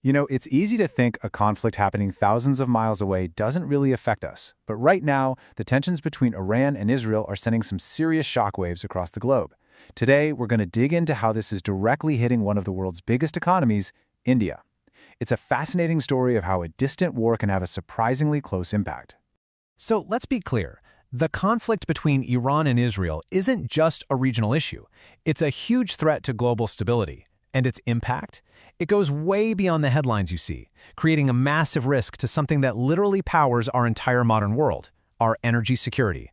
It's easy to think a conflict happening thousands of miles away doesn't really affect us. But right now, the tensions between Iran and Israel are sending some serious shockwaves across the globe. Today, we're going to dig into how this is directly hitting one of the world's biggest economies, India. It's a fascinating story of how a distant war can have a surprisingly close impact. So let's be clear. The conflict between Iran and Israel isn't just a regional issue. It's a huge threat to global stability. And its impact? It goes way beyond the headlines you see, creating a massive risk to something that literally powers our entire modern world, our energy security.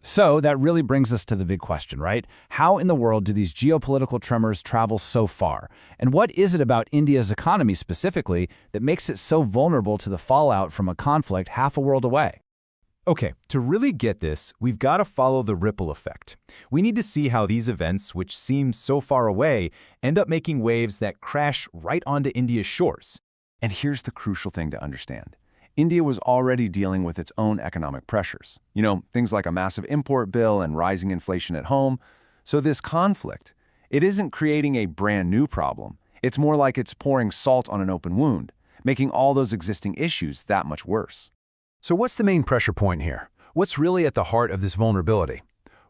So that really brings us to the big question, right? How in the world do these geopolitical tremors travel so far? And what is it about India's economy specifically that makes it so vulnerable to the fallout from a conflict half a world away? Okay, to really get this, we've got to follow the ripple effect. We need to see how these events, which seem so far away, end up making waves that crash right onto India's shores. And here's the crucial thing to understand. India was already dealing with its own economic pressures. Things like a massive import bill and rising inflation at home. So this conflict, it isn't creating a brand new problem. It's more like it's pouring salt on an open wound, making all those existing issues that much worse. So what's the main pressure point here? What's really at the heart of this vulnerability?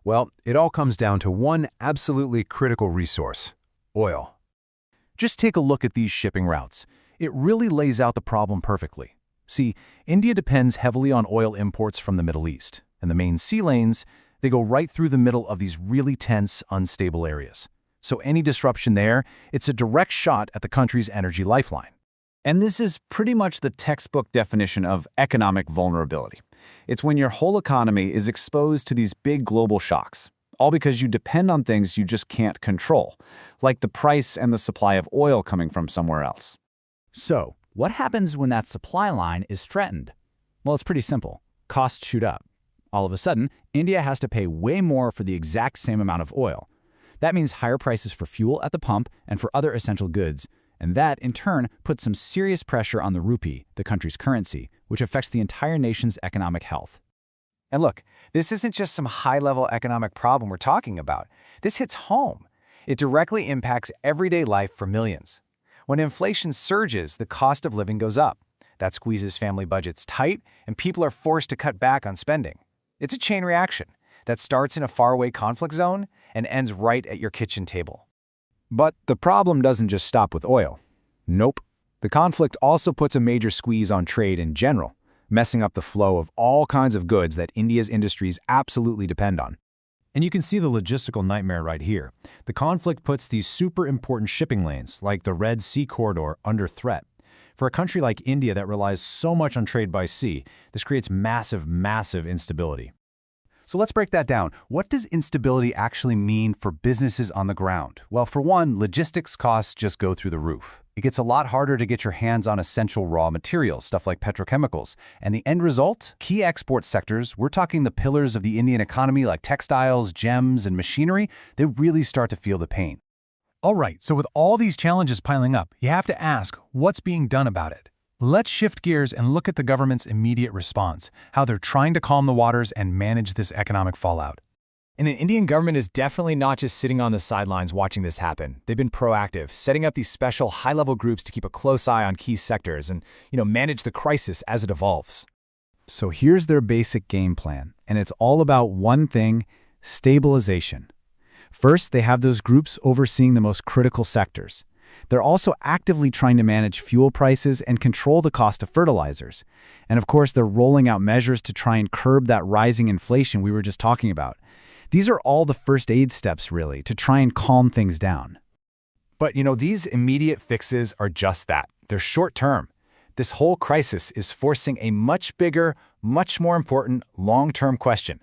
Well, it all comes down to one absolutely critical resource: oil. Just take a look at these shipping routes. It really lays out the problem perfectly. See, India depends heavily on oil imports from the Middle East, and the main sea lanes, they go right through the middle of these really tense, unstable areas. So any disruption there, it's a direct shot at the country's energy lifeline. And this is pretty much the textbook definition of economic vulnerability. It's when your whole economy is exposed to these big global shocks, all because you depend on things you just can't control, like the price and the supply of oil coming from somewhere else. So, what happens when that supply line is threatened? Well, it's pretty simple. Costs shoot up. All of a sudden, India has to pay way more for the exact same amount of oil. That means higher prices for fuel at the pump and for other essential goods. And that, in turn, puts some serious pressure on the rupee, the country's currency, which affects the entire nation's economic health. And look, this isn't just some high-level economic problem we're talking about. This hits home. It directly impacts everyday life for millions. When inflation surges, the cost of living goes up. That squeezes family budgets tight, and people are forced to cut back on spending. It's a chain reaction that starts in a faraway conflict zone and ends right at your kitchen table. But the problem doesn't just stop with oil. Nope. The conflict also puts a major squeeze on trade in general, messing up the flow of all kinds of goods that India's industries absolutely depend on. And you can see the logistical nightmare right here. The conflict puts these super important shipping lanes, like the Red Sea corridor, under threat. For a country like India that relies so much on trade by sea, this creates massive, massive instability. So let's break that down. What does instability actually mean for businesses on the ground? Well, for one, logistics costs just go through the roof. It gets a lot harder to get your hands on essential raw materials, stuff like petrochemicals. And the end result? Key export sectors, we're talking the pillars of the Indian economy like textiles, gems, and machinery, they really start to feel the pain. All right, so with all these challenges piling up, you have to ask, what's being done about it? Let's shift gears and look at the government's immediate response, how they're trying to calm the waters and manage this economic fallout. And the Indian government is definitely not just sitting on the sidelines watching this happen. They've been proactive, setting up these special high-level groups to keep a close eye on key sectors and, manage the crisis as it evolves. So here's their basic game plan, and it's all about one thing: stabilization. First, they have those groups overseeing the most critical sectors. They're also actively trying to manage fuel prices and control the cost of fertilizers. And of course, they're rolling out measures to try and curb that rising inflation we were just talking about. These are all the first aid steps, really, to try and calm things down. But, these immediate fixes are just that. They're short-term. This whole crisis is forcing a much bigger, much more important long-term question.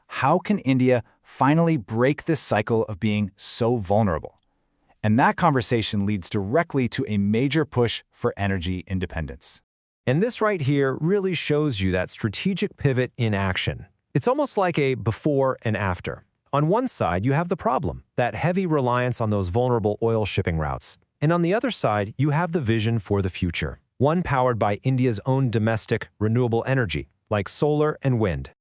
How can India finally break this cycle of being so vulnerable? And that conversation leads directly to a major push for energy independence. And this right here really shows you that strategic pivot in action. It's almost like a before and after. On one side, you have the problem, that heavy reliance on those vulnerable oil shipping routes. And on the other side, you have the vision for the future, one powered by India's own domestic renewable energy, like solar and wind.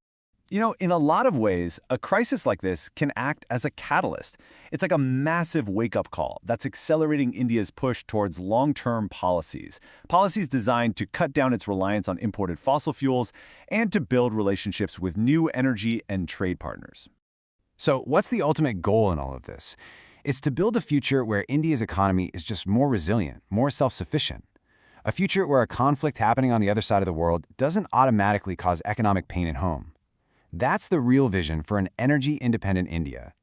In a lot of ways, a crisis like this can act as a catalyst. It's like a massive wake-up call that's accelerating India's push towards long-term policies. Policies designed to cut down its reliance on imported fossil fuels and to build relationships with new energy and trade partners. So what's the ultimate goal in all of this? It's to build a future where India's economy is just more resilient, more self-sufficient. A future where a conflict happening on the other side of the world doesn't automatically cause economic pain at home. That's the real vision for an energy-independent India.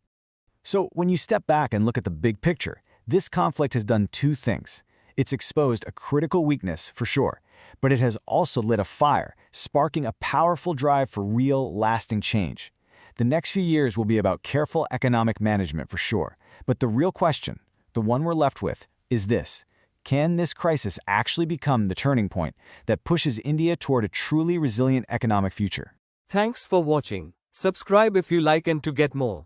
So when you step back and look at the big picture, this conflict has done two things. It's exposed a critical weakness, for sure, but it has also lit a fire, sparking a powerful drive for real, lasting change. The next few years will be about careful economic management, for sure. But the real question, the one we're left with, is this. Can this crisis actually become the turning point that pushes India toward a truly resilient economic future? Thanks for watching. Subscribe if you like and to get more.